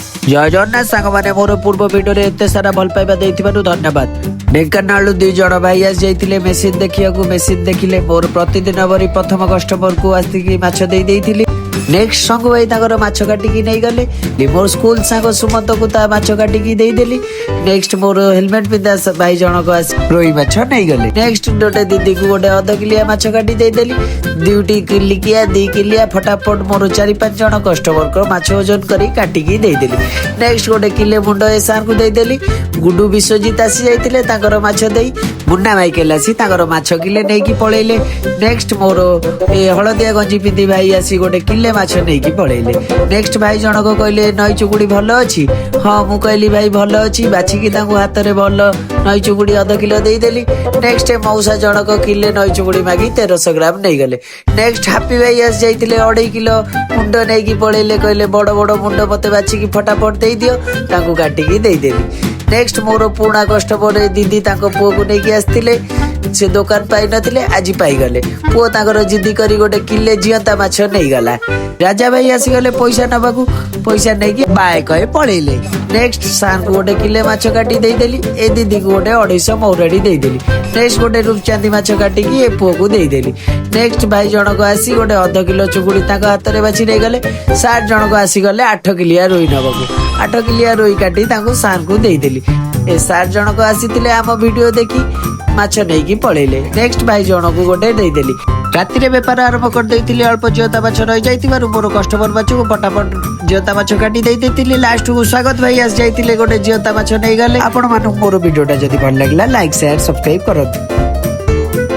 जय जगन्नाथ सांग मैंने मोर पूर्व वीडियो रे एते सारा भल पाइबा देइथिबारु धन्यवाद। ढेंकानालू 2 जण भाई आस जाइथिले मेसिन देखियाकू। मेसिन देखिले मोर प्रतिदिन भरी प्रथम कस्टमर को आसिकी माछ देई देइथिली। नेक्स्ट संग भाई ताकर माछ काटिकी नहीं गले। मोर स्कूल सांग सुमंत को ता माछ काटिकी देई देली। नेक्स्ट मोर हेलमेट पिंधा भाई जनक आस रोई माछ नहीं गले। नेक्स्ट गोटे दीदी को गोटे अध किलिया माछ काटी देई देली। दुटी किलिकिया 2 किलिया फटाफट मोर 4-5 जण कस्टमर को माछ ओजन करी काटिकी देई देली। नेक्स्ट गोटे किले मुंड ए सार को देई देली। गुडू विश्वजीत आसी जाइतिले ताकर माछ देई मुन्ना माइकेल आसी ताकर माछ किले नहीं की पळेले। नेक्स्ट मोर ए हळदिया गंजी पिंधी भाई आसी गोटे किले माछ नहीं की पळेले। नेक्स्ट भाई जनक कहले नई चुकुड़ी भल अछि। हाँ मु कहली भाई भल अछि। बाछिकी तांको हाथ रे भल नई चुकुड़ी अध किलो देई देली। नेक्स्ट मौसा जनक किले नई चुकुड़ी मागी 1300 ग्राम नहीं गले। नेक्स्ट हैप्पी भाई आसी जाइतिले 2.5 किलो मुंड नहीं की पळेले। कहले बड़ बड़ मुंड मते बाछिकी फटाफट देई दियो तांको काटिकी देई देली। नेक्स्ट मोर पुराना कस्टमर दीदी तांको पुओ को नहीं आसते से दुकान पाई नथिले आज पाई गले। पुओ तांकर जिद्दी करी गोटे किले जियंता माछ नहीं गला। राजा भाई आसी गले पैसा नबाकू। पैसा नहीं कि बाय कहे पळेले। नेक्स्ट सार को गोटे किले माछ काटी देई देली। ए दीदी को गोटे 250 मौराड़ी देई देली। नेक्स्ट गोटे रूपचांदी माछ काटी की ए पुओ को देई देली। नेक्स्ट भाई जनक आसी गोटे अध किलो चुकुड़ी तांको हाथ रे बाछी नहीं गले। सार जनक आसी गले 8 किलिया रोई नबाकू। 8 किलिया रोई काटी तांको सार को देई देली। ए सार जनक आसीतिले आम वीडियो देखी माछ नहीं की पळेले। नेक्स्ट भाई जनक गोटे देई देली। राति रे व्यापार आरंभ कर देइतिले। अल्प जियता माछ रही जाइतिबारु मोर कस्टमर माछ को फटाफट जियता माछ काटी देई देइतिले। लास्ट को स्वागत भाई आस जाइतिले गोटे जियता माछ नहीं गले। आपण मानु मोर वीडियोटा जदि भल लागला लाइक शेयर सब्सक्राइब करत।